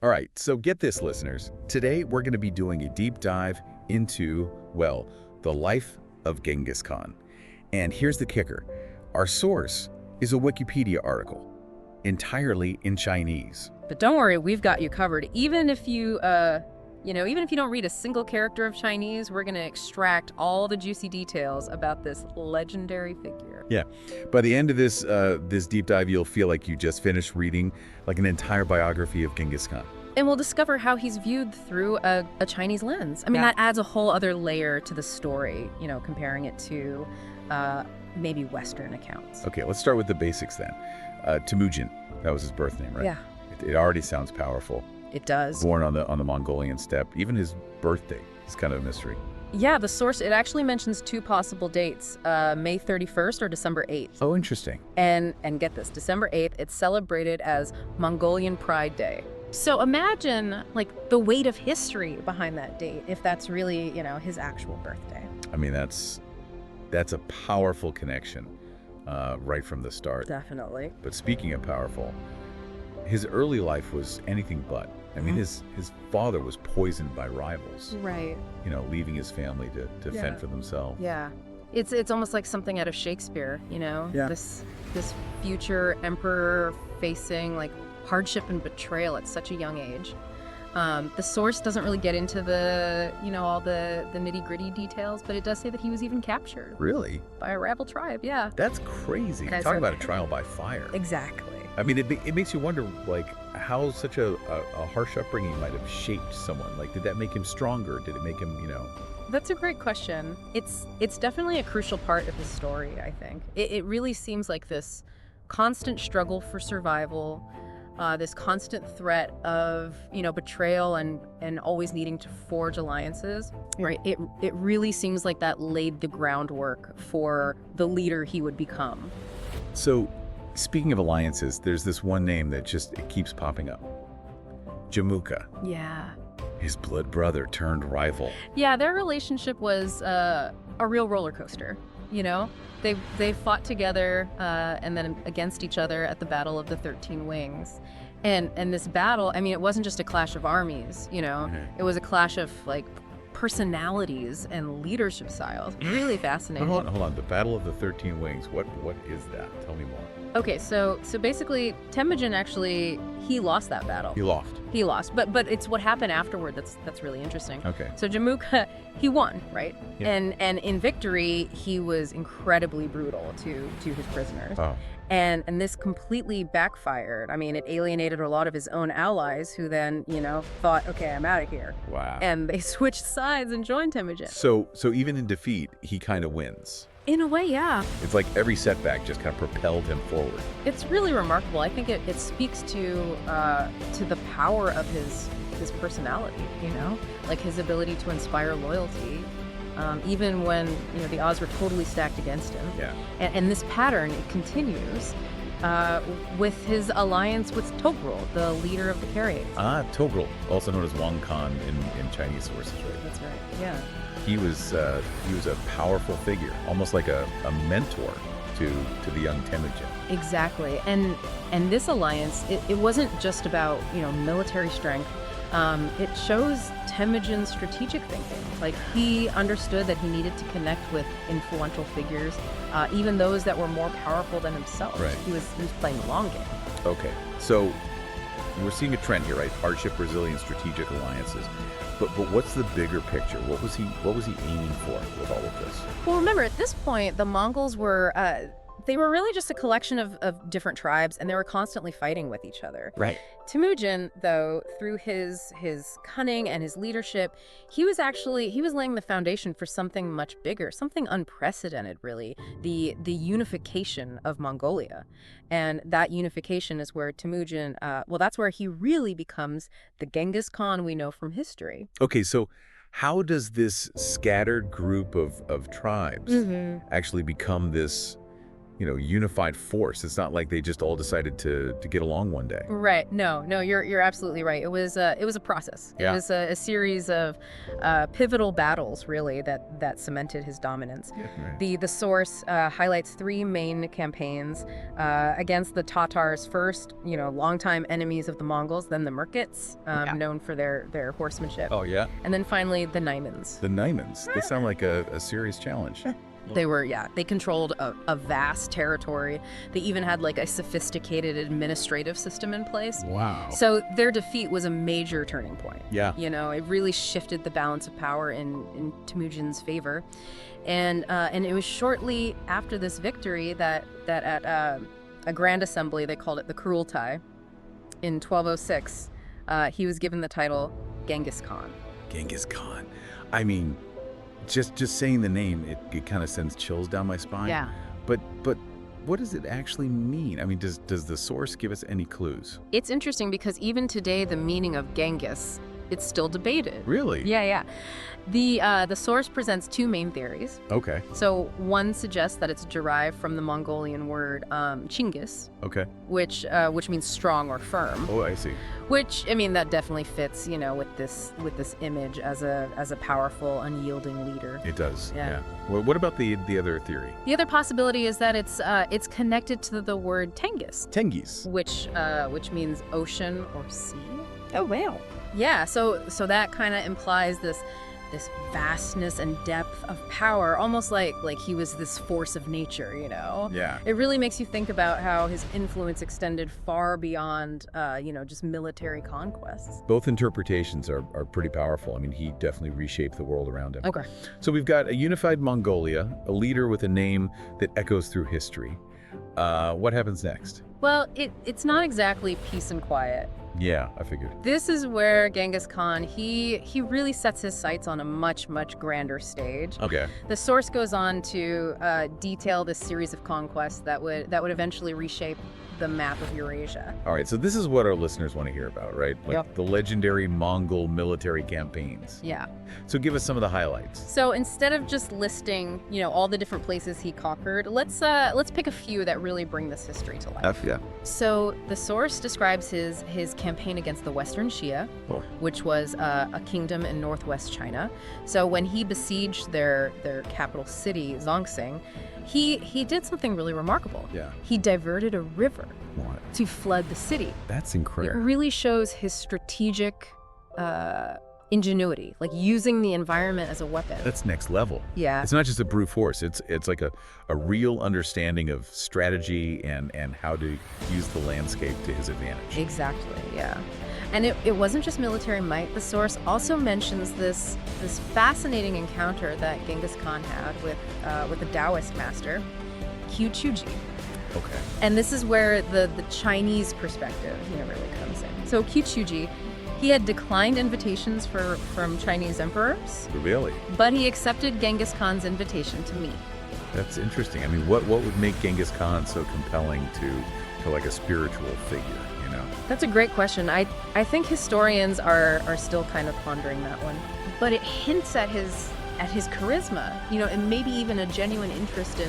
All right, so get this, listeners. Today, we're going to be doing a deep dive into, well, the life of Genghis Khan. And here's the kicker. Our source is a Wikipedia article, entirely in Chinese. But don't worry, we've got you covered. Even if you, even if you don't read a single character of Chinese, we're going to extract all the juicy details about this legendary figure. Yeah. By the end of this deep dive, you'll feel like you just finished reading like an entire biography of Genghis Khan. And we'll discover how he's viewed through a Chinese lens. I mean, that adds a whole other layer to the story, comparing it to maybe Western accounts. Okay, let's start with the basics then. Temujin, that was his birth name, right? Yeah. It already sounds powerful. It does. Born on the Mongolian steppe. Even his birthday is kind of a mystery. Yeah, the source, it actually mentions two possible dates, May 31st or December 8th. Oh, interesting. And get this, December 8th, it's celebrated as Mongolian Pride Day. So imagine, like, the weight of history behind that date, if that's really, his actual birthday. I mean, that's a powerful connection right from the start. Definitely. But speaking of powerful, his early life was anything but. I mean, his father was poisoned by rivals. Right. Leaving his family to fend for themselves. Yeah. It's almost like something out of Shakespeare, Yeah. This future emperor facing, like, hardship and betrayal at such a young age. The source doesn't really get into the, all the nitty-gritty details, but it does say that he was even captured. Really? By a rival tribe, yeah. That's crazy. Guys Talk are- about a trial by fire. Exactly. I mean, it makes you wonder, like, how such a harsh upbringing might have shaped someone. Like, did that make him stronger? Did it make him, That's a great question. It's definitely a crucial part of his story, I think. It really seems like this constant struggle for survival, this constant threat of, betrayal and always needing to forge alliances, right? It really seems like that laid the groundwork for the leader he would become. So, speaking of alliances, there's this one name that it keeps popping up. Jamuka. Yeah. His blood brother turned rival. Yeah, their relationship was a real roller coaster. They fought together and then against each other at the Battle of the 13 Wings. And this battle, I mean, it wasn't just a clash of armies, It was a clash of, like, personalities and leadership styles. Really fascinating. Hold on. The Battle of the 13 Wings. What is that? Tell me more. Okay, so basically, Temujin actually, he lost that battle. He lost, but it's what happened afterward that's really interesting. Okay. So Jamuka, he won, right? Yeah. And in victory, he was incredibly brutal to his prisoners. Oh. And this completely backfired. I mean, it alienated a lot of his own allies who then, thought, okay, I'm out of here. Wow. And they switched sides and joined Temujin. So even in defeat, he kind of wins. In a way, yeah. It's like every setback just kind of propelled him forward. It's really remarkable. I think it speaks to the power of his personality, like his ability to inspire loyalty, even when the odds were totally stacked against him. Yeah. And this pattern, it continues with his alliance with Togrul, the leader of the Karaites. Togrul, also known as Wang Khan in Chinese sources, right? That's right. Yeah. He was a powerful figure, almost like a mentor to the young Temujin. Exactly. And this alliance, it wasn't just about, military strength. It shows Temujin's strategic thinking. Like, he understood that he needed to connect with influential figures, even those that were more powerful than himself. Right. He was playing the long game. Okay, so we're seeing a trend here, right? Hardship, resilience, strategic alliances. But what's the bigger picture? What was he aiming for with all of this? Well, remember, at this point, the Mongols were they were really just a collection of different tribes, and they were constantly fighting with each other. Right. Temujin, though, through his cunning and his leadership, he was laying the foundation for something much bigger, something unprecedented, really, the unification of Mongolia. And that unification is where Temujin, that's where he really becomes the Genghis Khan we know from history. Okay, so how does this scattered group of tribes actually become this unified force. It's not like they just all decided to get along one day. Right. No, you're absolutely right. It was a process. Yeah. It was a series of pivotal battles, really, that cemented his dominance. Yeah, right. The source highlights 3 main campaigns against the Tatars first, longtime enemies of the Mongols, then the Merkits, known for their horsemanship. Oh, yeah? And then finally the Naimans. The Naimans. They sound like a serious challenge. They controlled a vast territory. They even had like a sophisticated administrative system in place. Wow. So their defeat was a major turning point. Yeah. It really shifted the balance of power in Temujin's favor. And it was shortly after this victory that at a grand assembly, they called it the Kurultai, in 1206, he was given the title Genghis Khan. Genghis Khan. I mean, just saying the name, it kind of sends chills down my spine. Yeah. But what does it actually mean? I mean, does the source give us any clues? It's interesting because even today, the meaning of Genghis, it's still debated. Really? Yeah. The source presents 2 main theories. Okay. So one suggests that it's derived from the Mongolian word Chinggis, Okay. which means strong or firm. Oh, I see. Which, I mean, that definitely fits, with this image as a powerful, unyielding leader. It does. Yeah. Well, what about the other theory? The other possibility is that it's connected to the word Tenghis, Tenghis. which means ocean or sea. Oh, wow. Yeah, so that kind of implies this vastness and depth of power, almost like he was this force of nature, Yeah. It really makes you think about how his influence extended far beyond, just military conquests. Both interpretations are pretty powerful. I mean, he definitely reshaped the world around him. Okay. So we've got a unified Mongolia, a leader with a name that echoes through history. What happens next? Well, it's not exactly peace and quiet. Yeah, I figured. This is where Genghis Khan, he really sets his sights on a much, much grander stage. Okay. The source goes on to detail this series of conquests that would eventually reshape the map of Eurasia. All right, so this is what our listeners want to hear about, right? Like Yep. the legendary Mongol military campaigns. Yeah. So give us some of the highlights. So instead of just listing, all the different places he conquered, let's pick a few that really bring this history to life. Yeah. So the source describes his campaign against the Western Xia, Oh. which was a kingdom in northwest China. So when he besieged their capital city, Zongxing, he did something really remarkable. Yeah. He diverted a river What? to flood the city. That's It incredible. really shows his strategic ingenuity, like using the environment as a weapon. That's next level. Yeah. It's not just a brute force. It's like a real understanding of strategy and how to use the landscape to his advantage. Exactly, yeah. And it wasn't just military might. The source also mentions this fascinating encounter that Genghis Khan had with a Taoist master, Qiu Chuji. Okay. And this is where the Chinese perspective, really comes in. So Qiu Chuji, he had declined invitations from Chinese emperors, Really? but he accepted Genghis Khan's invitation to meet. That's interesting. I mean, what would make Genghis Khan so compelling to like a spiritual figure, That's a great question. I think historians are still kind of pondering that one. But it hints at his charisma, and maybe even a genuine interest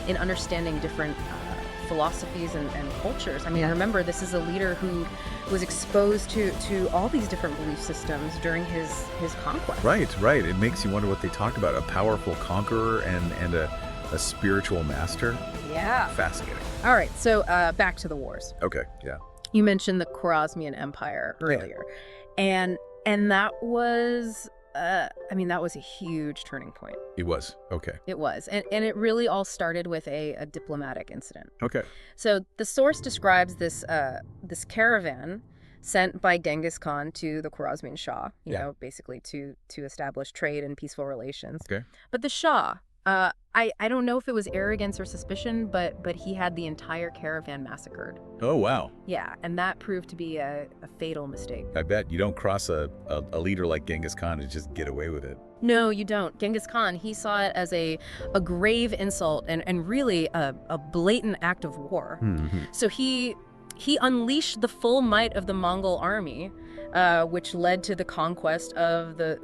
in understanding different philosophies and cultures. I mean, remember, this is a leader who was exposed to all these different belief systems during his conquest. Right. It makes you wonder what they talked about. A powerful conqueror and a spiritual master. Yeah. Fascinating. All right, so back to the wars. Okay, yeah. You mentioned the Khwarezmian Empire earlier, and that was, that was a huge turning point. It was. Okay. It was, and it really all started with a diplomatic incident. Okay. So the source describes this caravan sent by Genghis Khan to the Khwarezmian Shah, basically to establish trade and peaceful relations. Okay. But the Shah, I don't know if it was arrogance or suspicion, but he had the entire caravan massacred. Oh, wow. Yeah, and that proved to be a fatal mistake. I bet you don't cross a leader like Genghis Khan and just get away with it. No, you don't. Genghis Khan, he saw it as a grave insult and really a blatant act of war. Mm-hmm. So he unleashed the full might of the Mongol army, which led to the conquest of the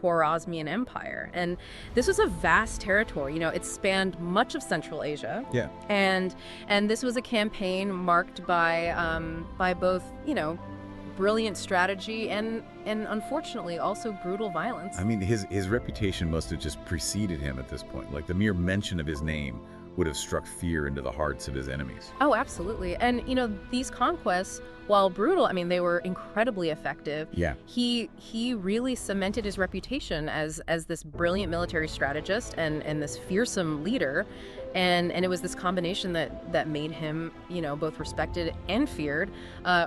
Khwarezmian Empire. And this was a vast territory. It spanned much of Central Asia. Yeah. And this was a campaign marked by both, brilliant strategy and unfortunately also brutal violence. I mean, his reputation must have just preceded him at this point. Like, the mere mention of his name would have struck fear into the hearts of his enemies. Oh, absolutely. And, these conquests, while brutal, I mean, they were incredibly effective. Yeah. He really cemented his reputation as this brilliant military strategist and this fearsome leader. And it was this combination that made him, both respected and feared,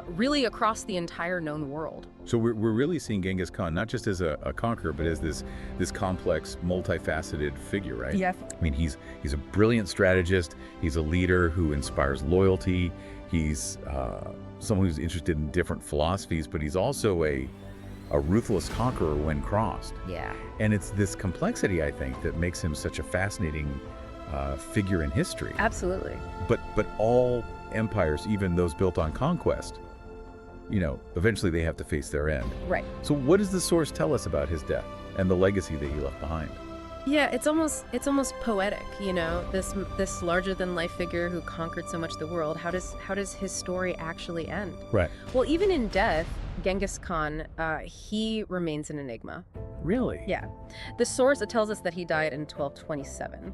really across the entire known world. So we're really seeing Genghis Khan not just as a conqueror, but as this complex, multifaceted figure, right? Yeah. I mean, he's a brilliant strategist. He's a leader who inspires loyalty. He's someone who's interested in different philosophies, but he's also a ruthless conqueror when crossed. Yeah. And it's this complexity, I think, that makes him such a fascinating figure in history. Absolutely. But all empires, even those built on conquest, eventually they have to face their end. Right. So what does the source tell us about his death and the legacy that he left behind? Yeah, it's almost poetic, this larger than life figure who conquered so much of the world. How does his story actually end? Right. Well, even in death, Genghis Khan, he remains an enigma. Really? Yeah. The source, it tells us that he died in 1227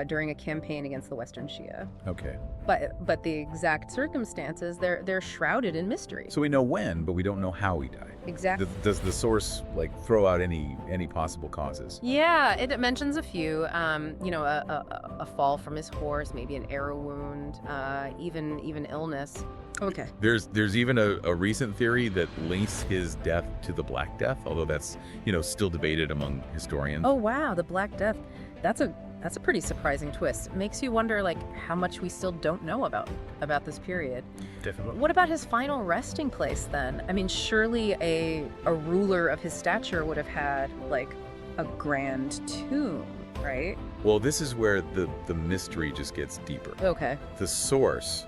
during a campaign against the Western Shia. Okay. But the exact circumstances, they're shrouded in mystery. So we know when, but we don't know how he died. Exactly. Does the source throw out any possible causes? Yeah, it mentions a few. A fall from his horse, maybe an arrow wound, even illness. Okay. There's even a recent theory that links his death to the Black Death, although that's still debated among historians. Oh wow, the Black Death. That's a pretty surprising twist. It makes you wonder how much we still don't know about this period. Definitely. What about his final resting place then? I mean, surely a ruler of his stature would have had a grand tomb, right? Well, this is where the mystery just gets deeper. Okay. The source,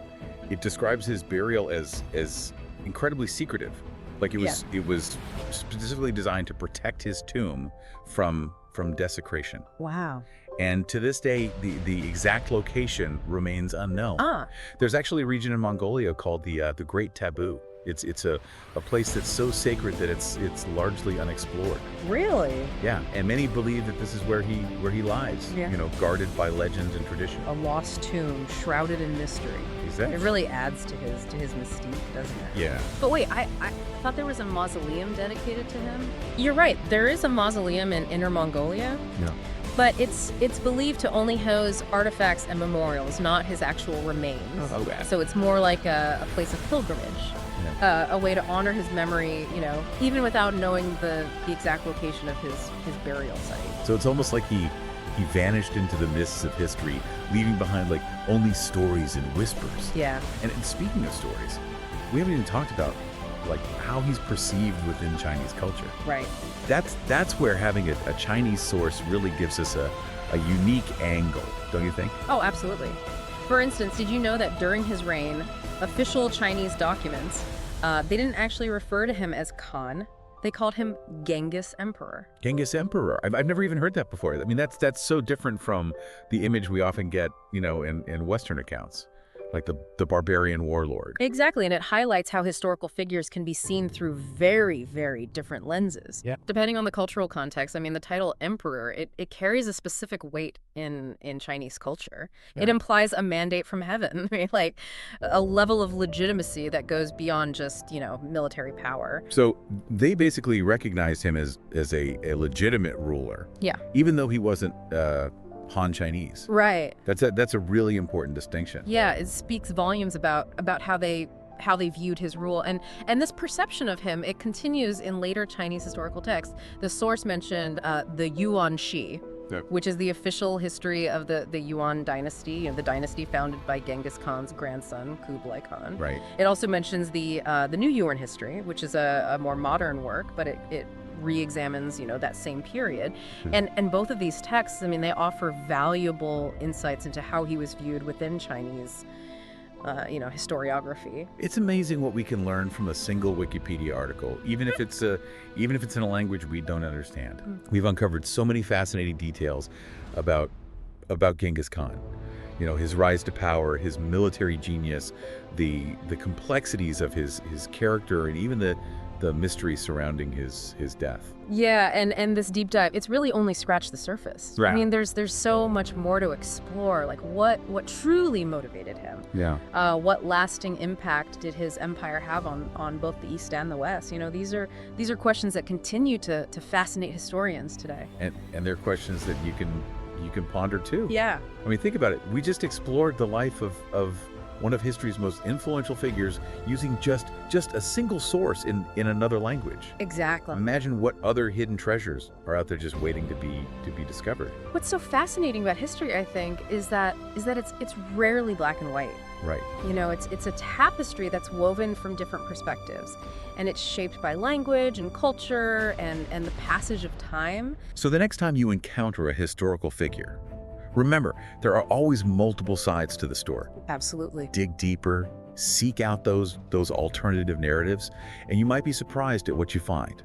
it describes his burial as incredibly secretive. It was specifically designed to protect his tomb from desecration. Wow. And to this day, the exact location remains unknown. There's actually a region in Mongolia called the Great Taboo. It's a place that's so sacred that it's largely unexplored. Really? Yeah, and many believe that this is where he lies. Yeah. Guarded by legend and tradition. A lost tomb shrouded in mystery. Exactly. It really adds to his mystique, doesn't it? Yeah. But wait, I thought there was a mausoleum dedicated to him. You're right. There is a mausoleum in Inner Mongolia. Yeah. But it's believed to only house artifacts and memorials, not his actual remains. Oh, okay. So it's more like a place of pilgrimage. A way to honor his memory, even without knowing the exact location of his burial site. So it's almost like he vanished into the mists of history, leaving behind only stories and whispers. Yeah. And speaking of stories, we haven't even talked about how he's perceived within Chinese culture. Right. That's where having a Chinese source really gives us a unique angle, don't you think? Oh, absolutely. For instance, did you know that during his reign, official Chinese documents, they didn't actually refer to him as Khan. They called him Genghis Emperor. Genghis Emperor. I've never even heard that before. I mean, that's so different from the image we often get, in Western accounts, like the barbarian warlord. Exactly, and it highlights how historical figures can be seen through very, very different lenses. Yeah. Depending on the cultural context, I mean, the title emperor, it carries a specific weight in Chinese culture. Yeah. It implies a mandate from heaven, right? A level of legitimacy that goes beyond just, military power. So they basically recognized him as a legitimate ruler. Yeah. Even though he wasn't Han Chinese. Right. That's a really important distinction. Yeah, it speaks volumes about how they viewed his rule, and this perception of him, it continues in later Chinese historical texts. The source mentioned the Yuan Shi, Yep. which is the official history of the Yuan dynasty, the dynasty founded by Genghis Khan's grandson Kublai Khan. Right. It also mentions the New Yuan history, which is a more modern work, but it re-examines that same period. And both of these texts, I mean, they offer valuable insights into how he was viewed within Chinese historiography. It's amazing what we can learn from a single Wikipedia article, even if it's in a language we don't understand. We've uncovered so many fascinating details about Genghis Khan. His rise to power, his military genius, the complexities of his character, and even the mystery surrounding his death. Yeah, and this deep dive, it's really only scratched the surface. Right. I mean, there's so much more to explore, like what truly motivated him. Yeah. What lasting impact did his empire have on both the East and the West? These are questions that continue to fascinate historians today. And they're questions that you can ponder too. Yeah. I mean, think about it. We just explored the life of one of history's most influential figures using just a single source in another language. Exactly. Imagine what other hidden treasures are out there just waiting to be discovered. What's so fascinating about history, I think, is that it's rarely black and white. Right. It's a tapestry that's woven from different perspectives, and it's shaped by language and culture and the passage of time. So the next time you encounter a historical figure, remember, there are always multiple sides to the story. Absolutely. Dig deeper, seek out those alternative narratives, and you might be surprised at what you find.